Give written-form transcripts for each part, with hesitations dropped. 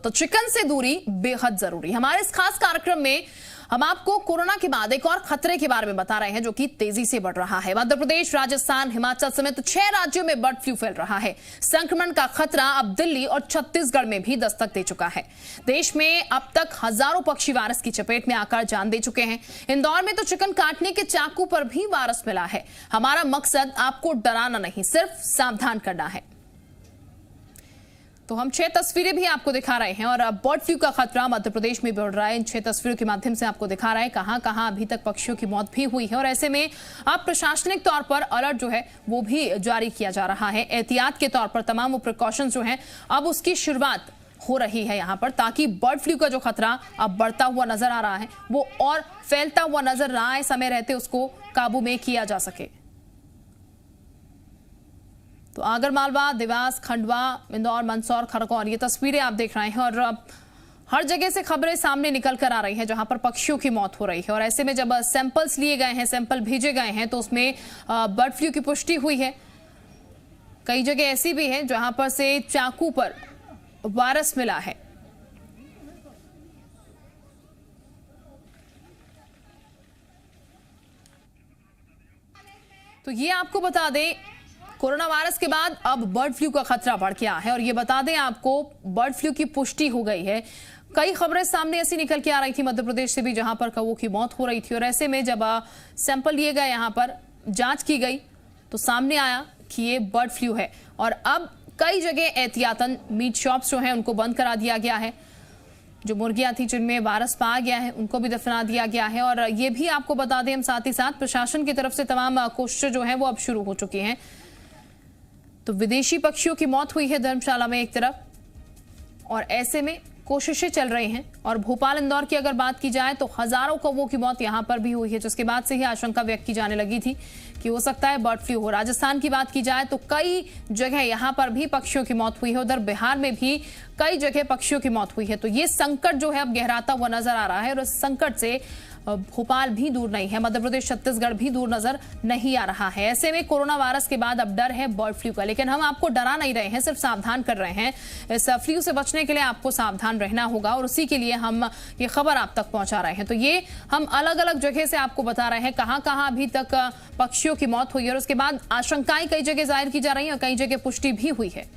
तो चिकन से दूरी बेहद जरूरी। हमारे इस खास कार्यक्रम में हम आपको कोरोना के बाद एक और खतरे के बारे में बता रहे हैं जो कि तेजी से बढ़ रहा है। मध्य प्रदेश, राजस्थान, हिमाचल समेत 6 राज्यों में बर्ड फ्लू फैल रहा है। संक्रमण का खतरा अब दिल्ली और छत्तीसगढ़ में भी दस्तक दे चुका है। देश में अब तक हजारों पक्षी वायरस की चपेट में आकर जान दे चुके हैं। इंदौर में तो चिकन काटने के चाकू पर भी वायरस मिला है। हमारा मकसद आपको डराना नहीं, सिर्फ सावधान करना है। तो हम 6 तस्वीरें भी आपको दिखा रहे हैं और बर्ड फ्लू का खतरा मध्य प्रदेश में बढ़ रहा है। इन 6 तस्वीरों के माध्यम से आपको दिखा रहा है कहां कहां अभी तक पक्षियों की मौत भी हुई है और ऐसे में अब प्रशासनिक तौर पर अलर्ट जो है वो भी जारी किया जा रहा है। एहतियात के तौर पर तमाम वो प्रिकॉशंस जो हैं अब उसकी शुरुआत हो रही है यहां पर, ताकि बर्ड फ्लू का जो खतरा अब बढ़ता हुआ नजर आ रहा है वो और फैलता हुआ नजर ना आए, समय रहते उसको काबू में किया जा सके। तो आगरमालवा, देवास, खंडवा, इंदौर, मंदसौर, खरगोन, ये तस्वीरें आप देख रहे हैं और अब हर जगह से खबरें सामने निकल कर आ रही हैं जहां पर पक्षियों की मौत हो रही है। और ऐसे में जब सैंपल्स लिए गए हैं, सैंपल भेजे गए हैं तो उसमें बर्ड फ्लू की पुष्टि हुई है। कई जगह ऐसी भी है जहां पर से चाकू पर वायरस मिला है। तो ये आपको बता दें, कोरोना वायरस के बाद अब बर्ड फ्लू का खतरा बढ़ गया है और ये बता दें आपको बर्ड फ्लू की पुष्टि हो गई है। कई खबरें सामने ऐसी निकल के आ रही थी मध्य प्रदेश से भी जहां पर कौवों की मौत हो रही थी और ऐसे में जब सैंपल लिए गए, यहां पर जांच की गई तो सामने आया कि ये बर्ड फ्लू है। और अब कई जगह एहतियातन मीट शॉप्स जो है उनको बंद करा दिया गया है। जो मुर्गियां थी जिनमें वायरस पाया गया है उनको भी दफना दिया गया है। और ये भी आपको बता दें हम साथ ही साथ प्रशासन की तरफ से तमाम कोशिशें जो है वो अब शुरू हो चुकी हैं। तो विदेशी पक्षियों की मौत हुई है धर्मशाला में एक तरफ और ऐसे में कोशिशें चल रही हैं। और भोपाल, इंदौर की अगर बात की जाए तो हजारों कौवों की मौत यहां पर भी हुई है, जिसके बाद से ही आशंका व्यक्त की जाने लगी थी कि हो सकता है बर्ड फ्लू हो। राजस्थान की बात की जाए तो कई जगह यहां पर भी पक्षियों की मौत हुई है। उधर बिहार में भी कई जगह पक्षियों की मौत हुई है। तो ये संकट जो है अब गहराता हुआ नजर आ रहा है और इस संकट से भोपाल भी दूर नहीं है, मध्य प्रदेश, छत्तीसगढ़ भी दूर नजर नहीं आ रहा है। ऐसे में कोरोना वायरस के बाद अब डर है बर्ड फ्लू का, लेकिन हम आपको डरा नहीं रहे हैं, सिर्फ सावधान कर रहे हैं। इस फ्लू से बचने के लिए आपको सावधान रहना होगा और उसी के लिए हम ये खबर आप तक पहुंचा रहे हैं। तो ये हम अलग अलग जगह से आपको बता रहे हैं कहां कहां अभी तक पक्षियों की मौत हुई है और उसके बाद आशंकाएं कई जगह जाहिर की जा रही है और कई जगह पुष्टि भी हुई है।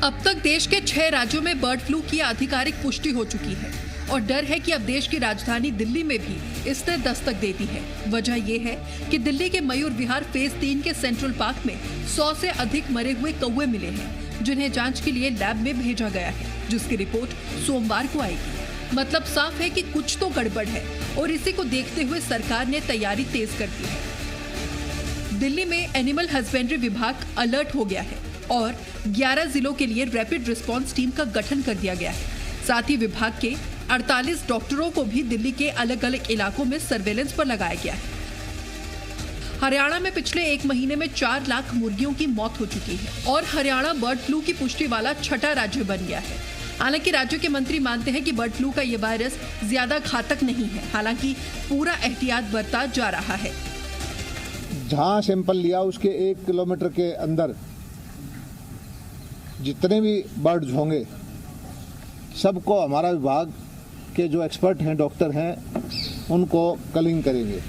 अब तक देश के 6 राज्यों में बर्ड फ्लू की आधिकारिक पुष्टि हो चुकी है और डर है कि अब देश की राजधानी दिल्ली में भी इसने दस्तक दे दी है। वजह यह है कि दिल्ली के मयूर विहार फेज 3 के सेंट्रल पार्क में 100 से अधिक मरे हुए कौवे मिले हैं, जिन्हें जांच के लिए लैब में भेजा गया है, जिसकी रिपोर्ट सोमवार को आएगी। मतलब साफ है कि कुछ तो गड़बड़ है और इसी को देखते हुए सरकार ने तैयारी तेज कर दी है। दिल्ली में एनिमल हस्बेंड्री विभाग अलर्ट हो गया है और 11 जिलों के लिए रैपिड रिस्पांस टीम का गठन कर दिया गया है। साथ ही विभाग के 48 डॉक्टरों को भी दिल्ली के अलग अलग इलाकों में सर्वेलेंस पर लगाया गया है। हरियाणा में पिछले 1 महीने में 4 लाख मुर्गियों की मौत हो चुकी है और हरियाणा बर्ड फ्लू की पुष्टि वाला 6ठा राज्य बन गया है। हालांकि राज्य के मंत्री मानते हैं कि बर्ड फ्लू का ये वायरस ज्यादा घातक नहीं है, हालांकि पूरा एहतियात बरता जा रहा है। जहाँ सैंपल लिया उसके 1 किलोमीटर के अंदर जितने भी बर्ड्स होंगे सबको हमारा विभाग के जो एक्सपर्ट हैं, डॉक्टर हैं, उनको कलिंग करेंगे।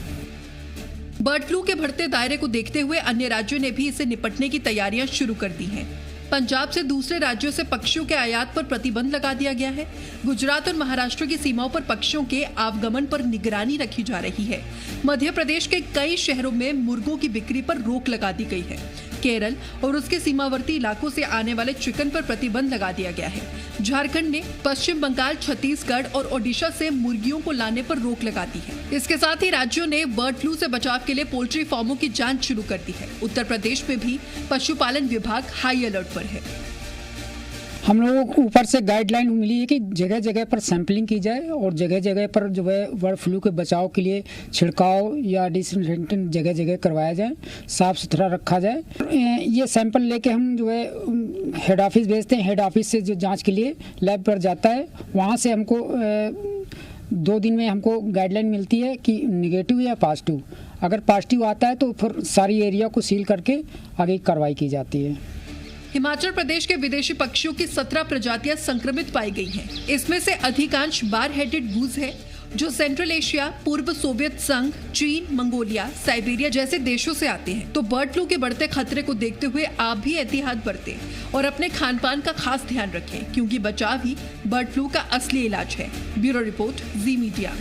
बर्ड फ्लू के बढ़ते दायरे को देखते हुए अन्य राज्यों ने भी इससे निपटने की तैयारियां शुरू कर दी हैं। पंजाब से दूसरे राज्यों से पक्षियों के आयात पर प्रतिबंध लगा दिया गया है। गुजरात और महाराष्ट्र की सीमाओं पर पक्षियों के आवागमन पर निगरानी रखी जा रही है। मध्य प्रदेश के कई शहरों में मुर्गों की बिक्री पर रोक लगा दी गई है। केरल और उसके सीमावर्ती इलाकों से आने वाले चिकन पर प्रतिबंध लगा दिया गया है। झारखंड ने पश्चिम बंगाल, छत्तीसगढ़ और ओडिशा से मुर्गियों को लाने पर रोक लगा दी है। इसके साथ ही राज्यों ने बर्ड फ्लू से बचाव के लिए पोल्ट्री फार्मों की जांच शुरू कर दी है। उत्तर प्रदेश में भी पशुपालन विभाग हाई अलर्ट पर है। हम लोगों को ऊपर से गाइडलाइन मिली है कि जगह जगह पर सैंपलिंग की जाए और जगह जगह पर जो है बर्ड फ्लू के बचाव के लिए छिड़काव या डिसइंफेक्टेंट जगह जगह करवाया जाए, साफ सुथरा रखा जाए। ये सैंपल लेके हम जो है हेड ऑफिस भेजते हैं। हेड ऑफिस से जो जांच के लिए लैब पर जाता है, वहाँ से हमको 2 दिन में हमको गाइडलाइन मिलती है कि निगेटिव या पॉजिटिव। अगर पॉजिटिव आता है तो फिर सारी एरिया को सील करके आगे कार्रवाई की जाती है। हिमाचल प्रदेश के विदेशी पक्षियों की 17 प्रजातियां संक्रमित पाई गई हैं। इसमें से अधिकांश बार हेडेड गूज है जो सेंट्रल एशिया, पूर्व सोवियत संघ, चीन, मंगोलिया, साइबेरिया जैसे देशों से आते हैं। तो बर्ड फ्लू के बढ़ते खतरे को देखते हुए आप भी एहतियात बरतें और अपने खान पान का खास ध्यान रखें, क्योंकि बचाव ही बर्ड फ्लू का असली इलाज है। ब्यूरो रिपोर्ट, जी मीडिया।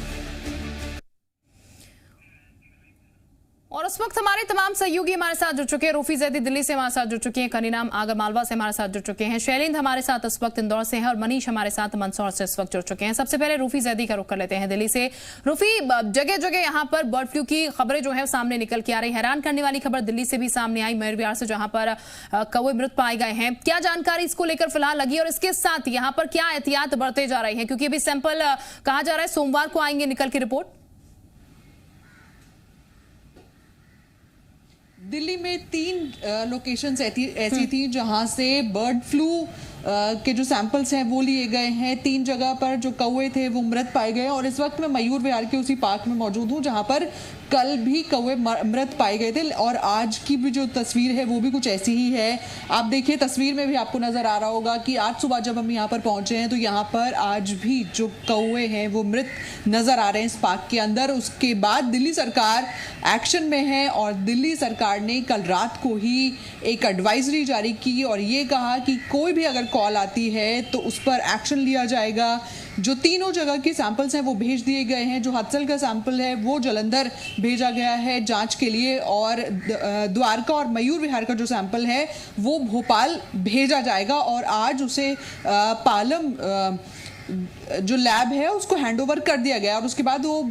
और उस वक्त हमारे तमाम सहयोगी हमारे साथ जुड़ चुके हैं। रूफी जैदी दिल्ली से हमारे साथ जुड़ चुके हैं, कनीनाम आगर मालवा से हमारे साथ जुड़ चुके हैं, शैलेंद्र हमारे साथ इस वक्त इंदौर से हैं और मनीष हमारे साथ मंदसौर से इस वक्त जुड़ चुके हैं। सबसे पहले रूफी जैदी का रुख कर लेते हैं दिल्ली से। रूफी, जगह जगह यहाँ पर बर्ड फ्लू की खबरें जो है सामने निकल के आ रही। हैरान करने वाली खबर दिल्ली से भी सामने आई, मयूर विहार से, जहां पर कौवे मृत पाए गए हैं। क्या जानकारी इसको लेकर फिलहाल लगी और इसके साथ यहाँ पर क्या एहतियात बरते जा रहे हैं, क्योंकि अभी सैंपल कहा जा रहा है सोमवार को आएंगे निकल के रिपोर्ट। दिल्ली में 3 लोकेशंस ऐसी थी जहां से बर्ड फ्लू के जो सैंपल्स हैं वो लिए गए हैं। 3 जगह पर जो कौवे थे वो मृत पाए गए और इस वक्त मैं मयूर विहार के उसी पार्क में मौजूद हूं जहां पर कल भी कौवे मृत पाए गए थे और आज की भी जो तस्वीर है वो भी कुछ ऐसी ही है। आप देखिए तस्वीर में भी आपको नजर आ रहा होगा कि आज सुबह जब हम यहाँ पर पहुंचे हैं तो यहाँ पर आज भी जो कौवे हैं वो मृत नजर आ रहे हैं इस पार्क के अंदर। उसके बाद दिल्ली सरकार एक्शन में है और दिल्ली सरकार ने कल रात को ही एक एडवाइजरी जारी की और ये कहा कि कोई भी अगर कॉल आती है तो उस पर एक्शन लिया जाएगा। जो तीनों जगह के सैंपल्स हैं वो भेज दिए गए हैं। जो हत्सल का सैंपल है वो जालंधर भेजा गया है जांच के लिए और द्वारका और मयूर विहार का जो सैंपल है वो भोपाल भेजा जाएगा और आज उसे पालम जो लैब है उसको हैंडओवर कर दिया गया और उसके बाद वो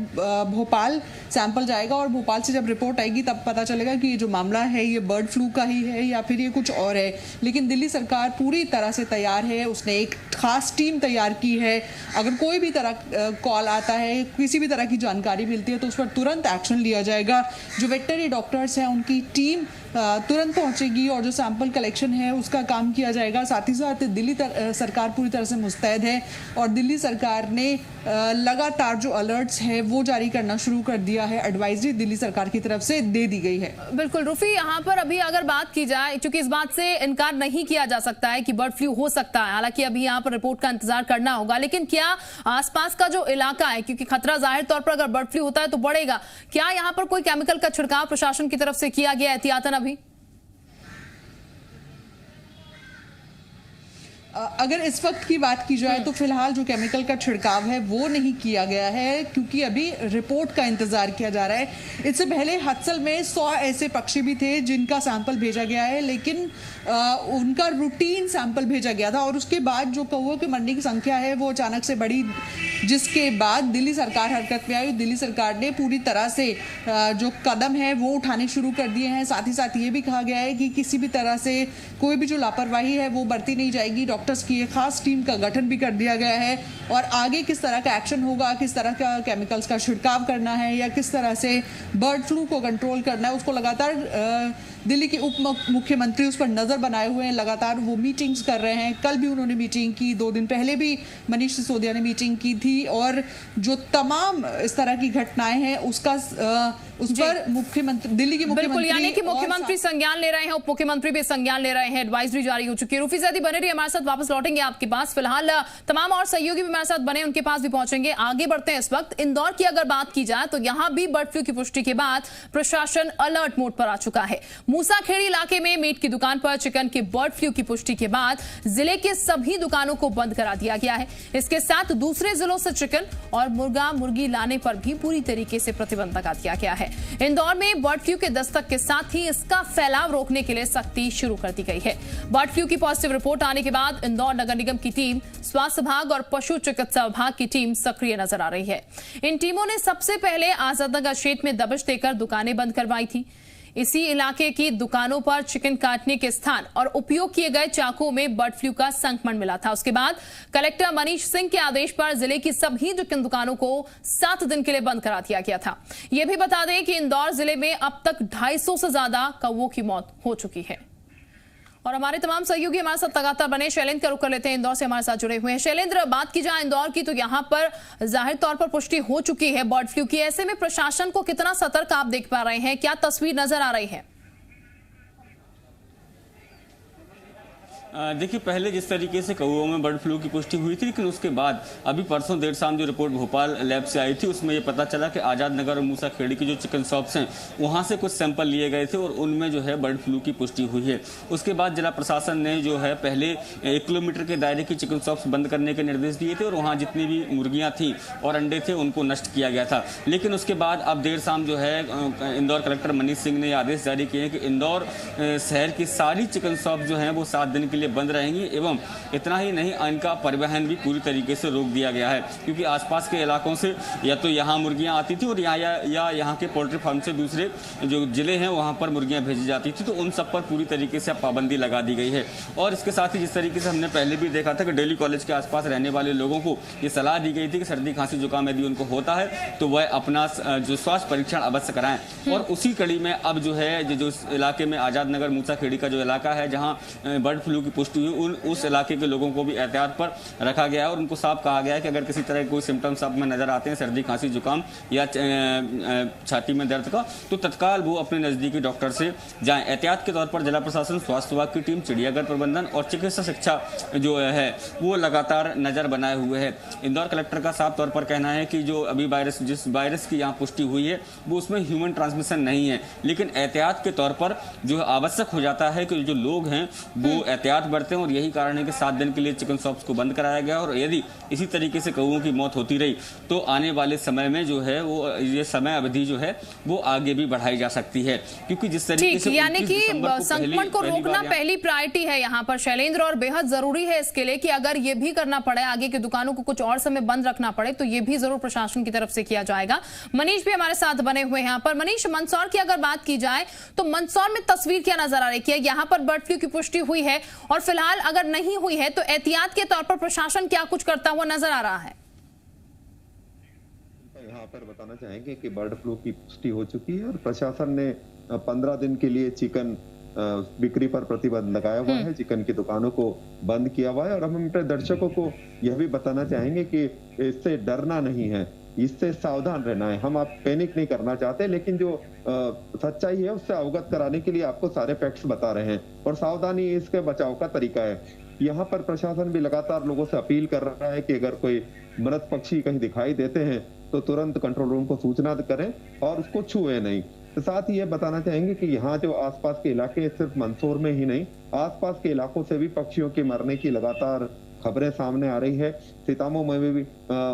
भोपाल सैंपल जाएगा और भोपाल से जब रिपोर्ट आएगी तब पता चलेगा कि ये जो मामला है ये बर्ड फ्लू का ही है या फिर ये कुछ और है। लेकिन दिल्ली सरकार पूरी तरह से तैयार है, उसने एक खास टीम तैयार की है। अगर कोई भी तरह कॉल आता है, किसी भी तरह की जानकारी मिलती है तो उस पर तुरंत एक्शन लिया जाएगा। जो वेटनरी डॉक्टर्स हैं उनकी टीम तुरंत पहुंचेगी और जो सैंपल कलेक्शन है उसका काम किया जाएगा। साथ ही साथ दिल्ली सरकार पूरी तरह से मुस्तैद है और दिल्ली सरकार ने लगातार जो अलर्ट्स है वो जारी करना शुरू कर दिया है। एडवाइजरी दिल्ली सरकार की तरफ से दे दी गई है। बिल्कुल रूफी, यहाँ पर अभी अगर बात की जाए, क्योंकि इस बात से इनकार नहीं किया जा सकता है कि बर्ड फ्लू हो सकता है, हालांकि अभी यहाँ पर रिपोर्ट का इंतजार करना होगा, लेकिन क्या आसपास का जो इलाका है, क्योंकि खतरा जाहिर तौर पर अगर बर्ड फ्लू होता है तो बढ़ेगा, क्या यहाँ पर कोई केमिकल का छिड़काव प्रशासन की तरफ से किया गया एहतियातन अभी? अगर इस वक्त की बात की जाए तो फिलहाल जो केमिकल का छिड़काव है वो नहीं किया गया है क्योंकि अभी रिपोर्ट का इंतजार किया जा रहा है। इससे पहले हत्सल में 100 ऐसे पक्षी भी थे जिनका सैंपल भेजा गया है, लेकिन उनका रूटीन सैंपल भेजा गया था और उसके बाद जो कौवों के मरने की संख्या है वो अचानक से बढ़ी, जिसके बाद दिल्ली सरकार हरकत में आई। दिल्ली सरकार ने पूरी तरह से जो कदम है वो उठाने शुरू कर दिए हैं। साथ ही साथ ये भी कहा गया है कि किसी भी तरह से कोई भी जो लापरवाही है वो बरती नहीं जाएगी। डॉक्टर्स की एक खास टीम का गठन भी कर दिया गया है और आगे किस तरह का एक्शन होगा, किस तरह का केमिकल्स का छिड़काव करना है या किस तरह से बर्ड फ्लू को कंट्रोल करना है, उसको लगातार दिल्ली के उप मुख्यमंत्री उस पर नजर बनाए हुए हैं। लगातार वो मीटिंग्स कर रहे हैं। कल भी उन्होंने मीटिंग की, 2 दिन पहले भी मनीष सिसोदिया ने मीटिंग की थी और जो तमाम इस तरह की घटनाएं हैं उसका उस पर मुख्यमंत्री, दिल्ली के मुख्यमंत्री, यानी कि मुख्यमंत्री संज्ञान ले रहे हैं, उप मुख्यमंत्री भी संज्ञान ले रहे हैं, एडवाइजरी जारी हो चुकी है। रूफी जैदी बने रही हमारे साथ, वापस लौटेंगे आपके पास। फिलहाल तमाम और सहयोगी भी हमारे साथ बने, उनके पास भी पहुंचेंगे। आगे बढ़ते हैं। इस वक्त इंदौर की अगर बात की जाए तो यहां भी बर्ड फ्लू की पुष्टि के बाद प्रशासन अलर्ट मोड पर आ चुका है। मूसाखेड़ी इलाके में मीट की दुकान पर चिकन के बर्ड फ्लू की पुष्टि के बाद जिले के सभी दुकानों को बंद करा दिया गया है। इसके साथ दूसरे जिलों से चिकन और मुर्गा मुर्गी लाने पर भी पूरी तरीके से प्रतिबंध लगा दिया गया है। इंदौर में बर्ड फ्लू के दस्तक के साथ ही इसका फैलाव रोकने के लिए सख्ती शुरू कर दी गई है। बर्ड फ्लू की पॉजिटिव रिपोर्ट आने के बाद इंदौर नगर निगम की टीम, स्वास्थ्य विभाग और पशु चिकित्सा विभाग की टीम सक्रिय नजर आ रही है। इन टीमों ने सबसे पहले आजादनगर क्षेत्र में दबिश देकर दुकानें बंद करवाई थी। इसी इलाके की दुकानों पर चिकन काटने के स्थान और उपयोग किए गए चाकुओं में बर्ड फ्लू का संक्रमण मिला था। उसके बाद कलेक्टर मनीष सिंह के आदेश पर जिले की सभी चिकन दुकानों को 7 दिन के लिए बंद करा दिया गया था। यह भी बता दें कि इंदौर जिले में अब तक 250 से ज्यादा कौवों की मौत हो चुकी है। और हमारे तमाम सहयोगी हमारे साथ लगातार बने। शैलेंद्र का रुख कर लेते हैं, इंदौर से हमारे साथ जुड़े हुए हैं। शैलेंद्र, बात की जाए इंदौर की तो यहां पर जाहिर तौर पर पुष्टि हो चुकी है बर्ड फ्लू की। ऐसे में प्रशासन को कितना सतर्क आप देख पा रहे हैं, क्या तस्वीर नजर आ रही है? देखिए, पहले जिस तरीके से कौओं में बर्ड फ्लू की पुष्टि हुई थी, लेकिन उसके बाद अभी परसों देर शाम जो रिपोर्ट भोपाल लैब से आई थी उसमें ये पता चला कि आज़ाद नगर और मूसा खेड़ी की जो चिकन शॉप्स हैं वहाँ से कुछ सैंपल लिए गए थे और उनमें जो है बर्ड फ्लू की पुष्टि हुई है। उसके बाद जिला प्रशासन ने जो है पहले 1 किलोमीटर के दायरे की चिकन शॉप्स बंद करने के निर्देश दिए थे और वहाँ जितनी भी मुर्गियाँ थी और अंडे थे उनको नष्ट किया गया था। लेकिन उसके बाद अब देर शाम जो है इंदौर कलेक्टर मनीष सिंह ने आदेश जारी किए हैं कि इंदौर शहर की सारी चिकन शॉप जो हैं वो 7 दिन के लिए बंद रहेंगी एवं इतना ही नहीं, इनका परिवहन भी पूरी तरीके से रोक दिया गया है, क्योंकि आसपास के इलाकों से या तो यहाँ मुर्गियाँ आती थी और यहाँ के पोल्ट्री फार्म से दूसरे जो जिले हैं वहाँ पर मुर्गियाँ भेजी जाती थी, तो उन सब पर पूरी तरीके से पाबंदी लगा दी गई है। और इसके साथ ही जिस तरीके से हमने पहले भी देखा था कि डेली कॉलेज के आसपास रहने वाले लोगों को ये सलाह दी गई थी कि सर्दी खांसी जुकाम यदि उनको होता है तो वह अपना जो स्वास्थ्य परीक्षण अवश्य कराएं। और उसी कड़ी में अब जो है जो इलाके में आज़ाद नगर मूसा खेड़ी का जो इलाका है जहाँ बर्ड फ्लू की पुष्टि हुई, उस इलाके के लोगों को भी एहतियात पर रखा गया है और उनको साफ कहा गया है कि अगर किसी तरह के कोई सिम्टम्स आप में नजर आते हैं सर्दी खांसी जुकाम या छाती में दर्द का, तो तत्काल वो अपने नजदीकी डॉक्टर से जाएं। एहतियात के तौर पर जिला प्रशासन, स्वास्थ्य विभाग की टीम, चिड़ियाघर प्रबंधन और चिकित्सा शिक्षा जो है वो लगातार नजर बनाए हुए है। इंदौर कलेक्टर का साफ तौर पर कहना है कि जो अभी जिस वायरस की यहाँ पुष्टि हुई है वो उसमें ह्यूमन ट्रांसमिशन नहीं है, लेकिन एहतियात के तौर पर जो आवश्यक हो जाता है कि जो लोग हैं वो एहतियात बरतें और यही कारण है कि 7 दिन के लिए चिकन शॉप्स को बंद कराया गया। और यदि इसी तरीके से कौओं की मौत होती रही तो आने वाले समय में जो है वो ये समय अवधि जो है वो आगे भी बढ़ाई जा सकती है, क्योंकि जिस तरीके से यानी कि संक्रमण को रोकना पहली प्रायोरिटी है यहाँ पर शैलेंद्र, और बेहद जरूरी है इसके लिए कि अगर ये भी करना पड़े, आगे की दुकानों को कुछ और समय बंद रखना पड़े तो ये भी जरूर प्रशासन की तरफ से किया जाएगा। मनीष भी हमारे साथ बने हुए हैं यहाँ पर। मनीष, मंदसौर की अगर बात की जाए तो मंदसौर में तस्वीर क्या नजर आ रही है? यहाँ पर बर्ड फ्लू की पुष्टि हुई है और फिलहाल अगर नहीं हुई है तो एहतियात के तौर पर प्रशासन क्या कुछ करता हुआ नजर आ रहा है? यहाँ पर बताना चाहेंगे कि बर्ड फ्लू की पुष्टि हो चुकी है और प्रशासन ने 15 दिन के लिए चिकन बिक्री पर प्रतिबंध लगाया हुआ है, चिकन की दुकानों को बंद किया हुआ है। और हम अपने दर्शकों को यह भी बताना चाहेंगे कि इससे डरना नहीं है, इससे सावधान रहना है। हम आप पैनिक नहीं करना चाहते, लेकिन जो सच्चाई है उससे अवगत कराने के लिए आपको सारे फैक्ट्स बता रहे हैं और सावधानी इसके बचाव का तरीका है। यहाँ पर प्रशासन भी लगातार लोगों से अपील कर रहा है कि अगर कोई मृत पक्षी कहीं दिखाई देते हैं तो तुरंत कंट्रोल रूम को सूचना करें और उसको छुए नहीं। तो साथ ही ये बताना चाहेंगे कि यहाँ जो आसपास के इलाके, सिर्फ मंदसौर में ही नहीं, आसपास के इलाकों से भी पक्षियों के मरने की लगातार खबरें सामने आ रही है। सीतामऊ में भी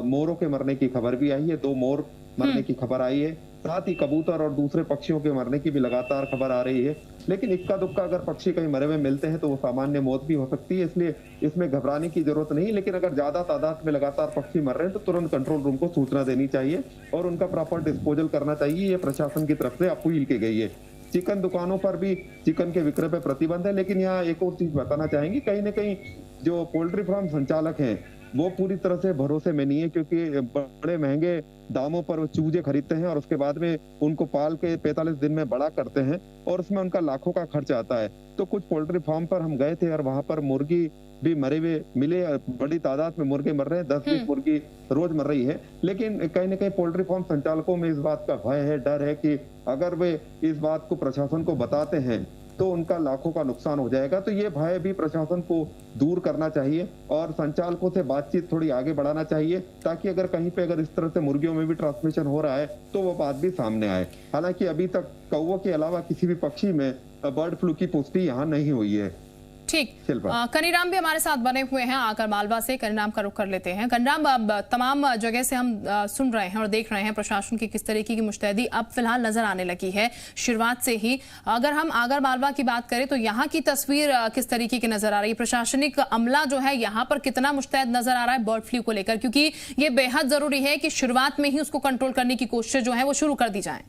मोरों के मरने की खबर भी आई है, 2 मोर मरने की खबर आई है। साथ ही कबूतर और दूसरे पक्षियों के मरने की भी लगातार खबर आ रही है। लेकिन इक्का दुक्का अगर पक्षी कहीं मरे हुए मिलते हैं तो वो सामान्य मौत भी हो सकती है, इसलिए इसमें घबराने की जरूरत नहीं। लेकिन अगर ज्यादा तादाद में लगातार पक्षी मर रहे हैं तो तुरंत कंट्रोल रूम को सूचना देनी चाहिए और उनका प्रॉपर डिस्पोजल करना चाहिए, ये प्रशासन की तरफ से अपील की गई है। चिकन दुकानों पर भी चिकन के विक्रय पर प्रतिबंध है, लेकिन यहाँ एक और चीज बताना चाहेंगे, कहीं ना कहीं जो पोल्ट्री फार्म संचालक हैं वो पूरी तरह से भरोसे में नहीं है, क्योंकि बड़े महंगे दामों पर वो चूजे खरीदते हैं और उसके बाद में उनको पाल के 45 दिन में बड़ा करते हैं और उसमें उनका लाखों का खर्च आता है। तो कुछ पोल्ट्री फार्म पर हम गए थे और वहां पर मुर्गी भी मरे हुए मिले, बड़ी तादाद में मुर्गे मर रहे हैं, 10-20 मुर्गी रोज मर रही है। लेकिन कहीं ना कहीं पोल्ट्री फार्म संचालकों में इस बात का भय है, डर है कि अगर वे इस बात को प्रशासन को बताते हैं तो उनका लाखों का नुकसान हो जाएगा। तो ये भय भी प्रशासन को दूर करना चाहिए और संचालकों से बातचीत थोड़ी आगे बढ़ाना चाहिए, ताकि अगर कहीं पे अगर इस तरह से मुर्गियों में भी ट्रांसमिशन हो रहा है तो वो बात भी सामने आए। हालांकि अभी तक कौवों के अलावा किसी भी पक्षी में बर्ड फ्लू की पुष्टि यहाँ नहीं हुई है। ठीक, कनीराम भी हमारे साथ बने हुए हैं आकर मालवा से। कनीराम का रुख कर लेते हैं। कनीराम, अब तमाम जगह से हम सुन रहे हैं और देख रहे हैं प्रशासन की किस तरीके की मुस्तैदी अब फिलहाल नजर आने लगी है शुरुआत से ही। अगर हम आगर मालवा की बात करें तो यहाँ की तस्वीर किस तरीके की नजर आ रही है? प्रशासनिक अमला जो है यहाँ पर कितना मुस्तैद नजर आ रहा है बर्ड फ्लू को लेकर, क्योंकि ये बेहद जरूरी है कि शुरुआत में ही उसको कंट्रोल करने की कोशिश जो है वो शुरू कर दी जाए।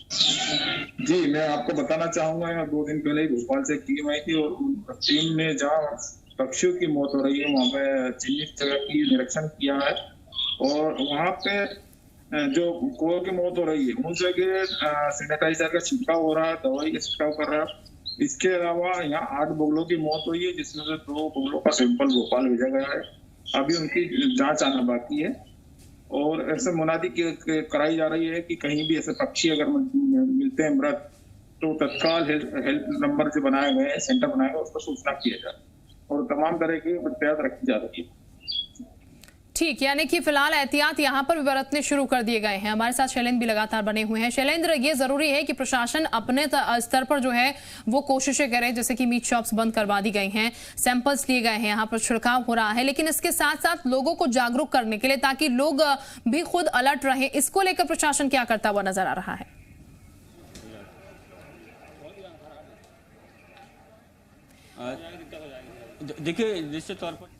जी, मैं आपको बताना चाहूंगा, 2 दिन पहले ही भोपाल से टीम आई थी और टीम ने जहाँ पक्षियों की मौत हो रही है वहाँ पे चिन्हित जगह की निरीक्षण किया है और वहाँ पे जो कौओं की मौत हो रही है उन जगह सैनिटाइजर का छिड़काव हो रहा है, दवाई का छिड़काव कर रहा है। इसके अलावा यहाँ 8 बगुलों की मौत हुई है, जिसमें से 2 बगुलों का सैंपल भोपाल भेजा गया है। अभी उनकी जाँच आना बाकी है और ऐसे मुनादी कराई जा रही है कि कहीं भी ऐसे पक्षी अगर मिलते हैं मृत तो तत्काल हेल्प नंबर जो बनाए गए हैं, सेंटर बनाए गए, उस पर सूचना किया जाए और तमाम तरह की एहतियात रखी जा रही है। ठीक, यानी कि फिलहाल एहतियात यहाँ पर भी बरतने शुरू कर दिए गए हैं। हमारे साथ शैलेंद्र भी लगातार बने हुए हैं। शैलेंद्र, ये जरूरी है कि प्रशासन अपने स्तर पर जो है वो कोशिशें करे, जैसे कि मीट शॉप्स बंद करवा दी गई हैं, सैंपल्स लिए गए हैं, यहाँ पर छिड़काव हो रहा है, लेकिन इसके साथ साथ लोगों को जागरूक करने के लिए, ताकि लोग भी खुद अलर्ट रहे, इसको लेकर प्रशासन क्या करता हुआ नजर आ रहा है? देखिए, निश्चित तौर पर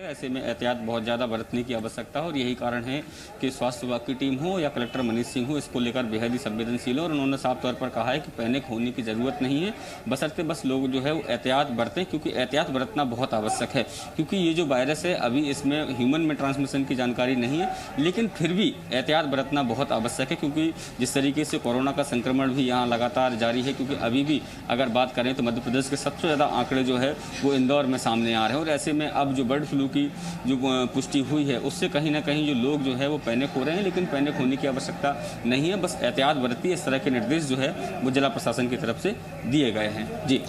ऐसे में एहतियात बहुत ज़्यादा बरतने की आवश्यकता है और यही कारण है कि स्वास्थ्य विभाग की टीम हो या कलेक्टर मनीष सिंह हो, इसको लेकर बेहद ही संवेदनशील है और उन्होंने साफ तौर पर कहा है कि पैनिक होने की ज़रूरत नहीं है, बशर्ते बस लोग जो है वो एहतियात बरतें, क्योंकि एहतियात बरतना बहुत आवश्यक है। क्योंकि ये जो वायरस है अभी इसमें ह्यूमन में ट्रांसमिशन की जानकारी नहीं है, लेकिन फिर भी एहतियात बरतना बहुत आवश्यक है, क्योंकि जिस तरीके से कोरोना का संक्रमण भी यहाँ लगातार जारी है, क्योंकि अभी भी अगर बात करें तो मध्य प्रदेश के सबसे ज़्यादा आंकड़े जो है वो इंदौर में सामने आ रहे हैं और ऐसे में अब जो बर्ड फ्लू की जो पुष्टि हुई है उससे कहीं ना कहीं जो लोग जो है वो पैनिक हो रहे हैं, लेकिन पैनिक होने की आवश्यकता नहीं है, बस एहतियात बरतिए। इस तरह के निर्देश जो है वो जिला प्रशासन की तरफ से दिए गए हैं। जी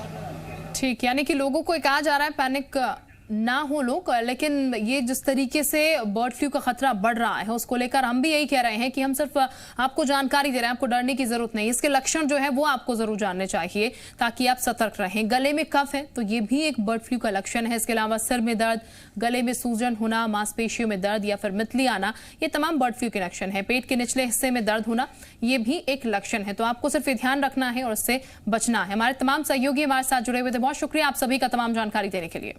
ठीक, यानी कि लोगों को कहा जा रहा है पैनिक ना हो लोग, लेकिन ये जिस तरीके से बर्ड फ्लू का खतरा बढ़ रहा है उसको लेकर हम भी यही कह रहे हैं कि हम सिर्फ आपको जानकारी दे रहे हैं, आपको डरने की जरूरत नहीं। इसके लक्षण जो है वो आपको जरूर जानने चाहिए ताकि आप सतर्क रहें। गले में कफ है तो ये भी एक बर्ड फ्लू का लक्षण है। इसके अलावा सिर में दर्द, गले में सूजन होना, मांसपेशियों में दर्द या फिर मितली आना, ये तमाम बर्ड फ्लू के लक्षण है। पेट के निचले हिस्से में दर्द होना, ये भी एक लक्षण है। तो आपको सिर्फ ध्यान रखना है और इससे बचना है। हमारे तमाम सहयोगी हमारे साथ जुड़े हुए थे, बहुत शुक्रिया आप सभी का तमाम जानकारी देने के लिए।